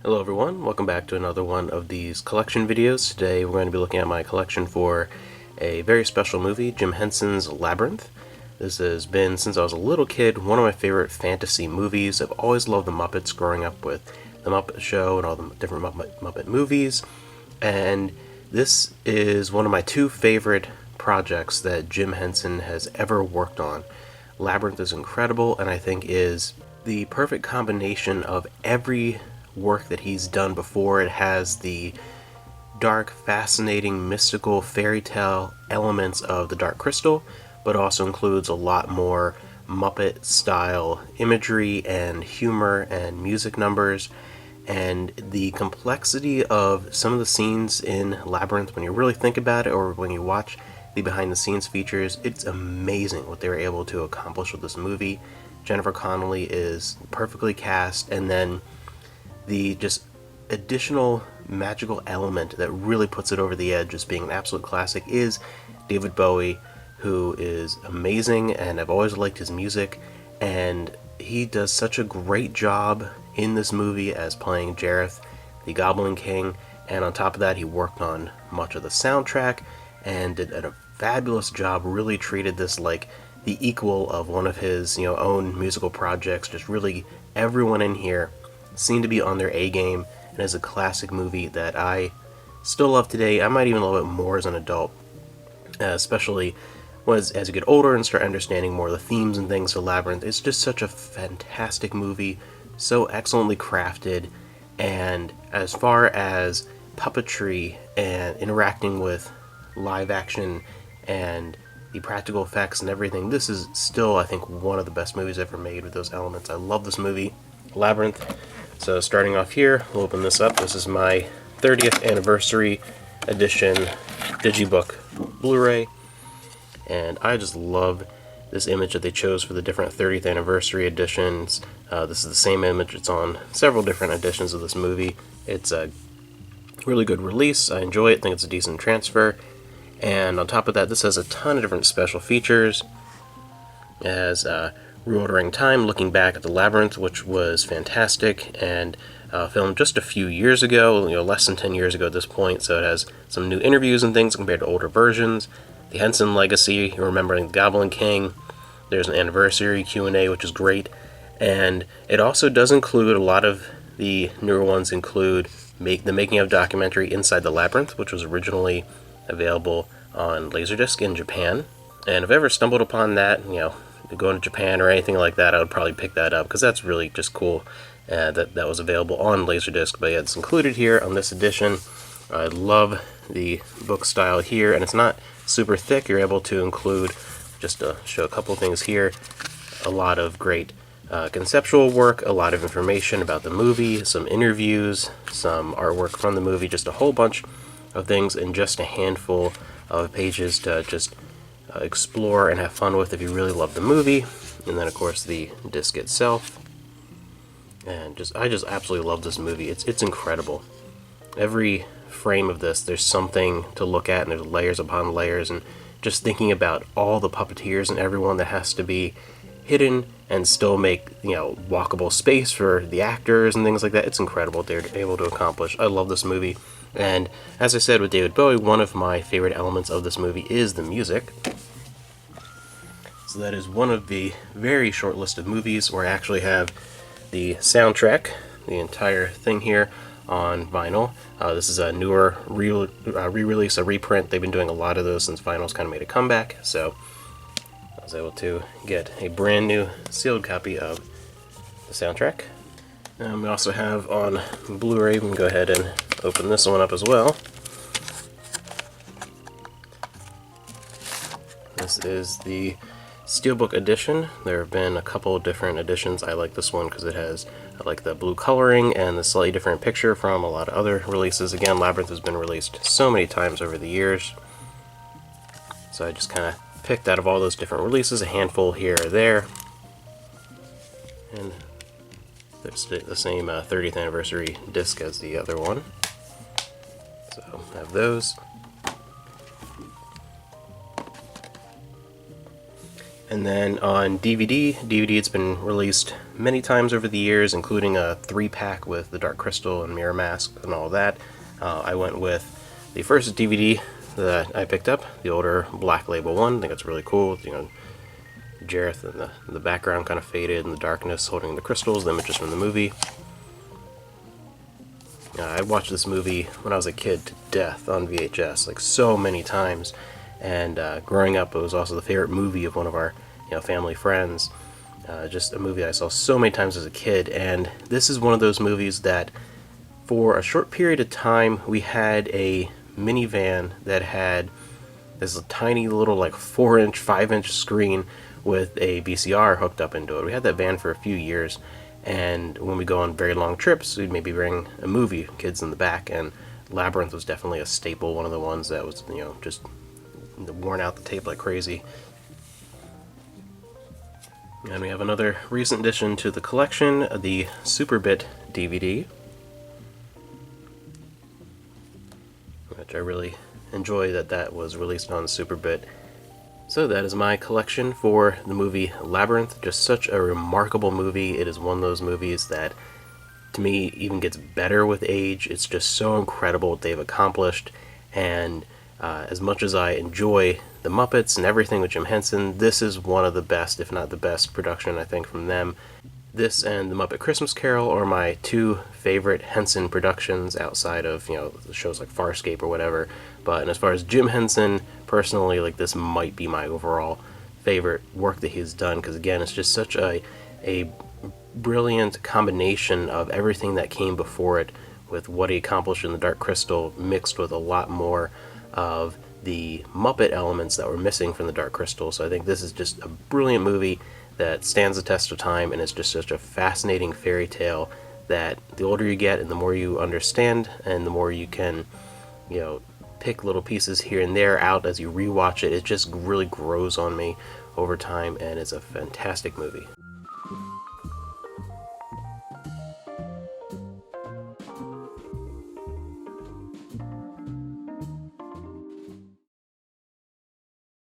Hello everyone, welcome back to another one of these collection videos. Today we're going to be looking at my collection for a very special movie, Jim Henson's Labyrinth. This has been, since I was a little kid, one of my favorite fantasy movies. I've always loved the Muppets growing up with the Muppet Show and all the different Muppet movies. And this is one of my two favorite projects that Jim Henson has ever worked on. Labyrinth is incredible and I think is the perfect combination of every work that he's done before. It has the dark, fascinating, mystical fairy tale elements of the Dark Crystal, but also includes a lot more Muppet style imagery and humor and music numbers. And the complexity of some of the scenes in Labyrinth, when you really think about it, or when you watch the behind the scenes features, it's amazing what they were able to accomplish with this movie. Jennifer Connelly is perfectly cast, and then the just additional magical element that really puts it over the edge as being an absolute classic is David Bowie, who is amazing, and I've always liked his music, and he does such a great job in this movie as playing Jareth, the Goblin King, and on top of that he worked on much of the soundtrack and did a fabulous job, really treated this like the equal of one of his own musical projects. Just really everyone in here seem to be on their A game, and is a classic movie that I still love today. I might even love it more as an adult, especially as you get older and start understanding more of the themes and things of Labyrinth. It's just such a fantastic movie, so excellently crafted, and as far as puppetry and interacting with live action and the practical effects and everything, this is still, I think, one of the best movies ever made with those elements. I love this movie, Labyrinth. So starting off here, we'll open this up. This is my 30th anniversary edition Digibook Blu-ray, and I just love this image that they chose for the different 30th anniversary editions. This is the same image. It's on several different editions of this movie. It's a really good release. I enjoy it. I think it's a decent transfer. And on top of that, this has a ton of different special features. It has Reordering Time, looking back at the Labyrinth, which was fantastic, and filmed just a few years ago, less than 10 years ago at this point, so it has some new interviews and things compared to older versions. The Henson Legacy, remembering the Goblin King. There's an anniversary Q&A, which is great, and it also does include a lot of the newer ones include the making of documentary Inside the Labyrinth, which was originally available on Laserdisc in Japan, and if I ever stumbled upon that, going to Japan or anything like that, I would probably pick that up, because that's really just cool that was available on Laserdisc. But yeah, it's included here on this edition. I love the book style here, and it's not super thick. You're able to include, just to show a couple things here, a lot of great conceptual work, a lot of information about the movie, some interviews, some artwork from the movie, just a whole bunch of things in just a handful of pages to just explore and have fun with if you really love the movie. And then of course the disc itself, and I just absolutely love this movie. It's incredible. Every frame of this, there's something to look at, and there's layers upon layers, and just thinking about all the puppeteers and everyone that has to be hidden and still make walkable space for the actors and things like that. It's incredible what they're able to accomplish. I love this movie. And as I said with David Bowie, one of my favorite elements of this movie is the music. So that is one of the very short list of movies where I actually have the soundtrack, the entire thing here, on vinyl. This is a newer re-release, a reprint. They've been doing a lot of those since vinyl's kind of made a comeback, so I was able to get a brand new sealed copy of the soundtrack. And we also have on Blu-ray, we can go ahead and open this one up as well. This is the Steelbook edition. There have been a couple of different editions. I like this one because it has the blue coloring and the slightly different picture from a lot of other releases. Again, Labyrinth has been released so many times over the years, so I just kind of picked out of all those different releases a handful here or there. And it's the same 30th anniversary disc as the other one. So I have those. And then on DVD, it's been released many times over the years, including a 3-pack with the Dark Crystal and Mirror Mask and all that. I went with the first DVD that I picked up, the older Black Label one. I think it's really cool. You know, Jareth in the background kind of faded in the darkness, holding the crystals, the images from the movie. I watched this movie when I was a kid to death on VHS, like so many times. And growing up, it was also the favorite movie of one of our, family friends. Just a movie I saw so many times as a kid. And this is one of those movies that, for a short period of time, we had a minivan that had this tiny little like 4-inch, 5-inch screen with a VCR hooked up into it. We had that van for a few years, and when we go on very long trips, we'd maybe bring a movie, kids in the back, and Labyrinth was definitely a staple, one of the ones that was, just worn out the tape like crazy. And we have another recent addition to the collection, the Superbit DVD, which I really enjoy that was released on Superbit. So that is my collection for the movie Labyrinth. Just such a remarkable movie. It is one of those movies that, to me, even gets better with age. It's just so incredible what they've accomplished. And as much as I enjoy the Muppets and everything with Jim Henson, this is one of the best, if not the best, production, I think, from them. This and The Muppet Christmas Carol are my two favorite Henson productions outside of, the shows like Farscape or whatever. But as far as Jim Henson, personally, like, this might be my overall favorite work that he's done, because again, it's just such a brilliant combination of everything that came before it, with what he accomplished in The Dark Crystal mixed with a lot more of the Muppet elements that were missing from The Dark Crystal. So I think this is just a brilliant movie that stands the test of time, and it's just such a fascinating fairy tale that the older you get and the more you understand and the more you can, pick little pieces here and there out as you rewatch it, it just really grows on me over time, and it's a fantastic movie.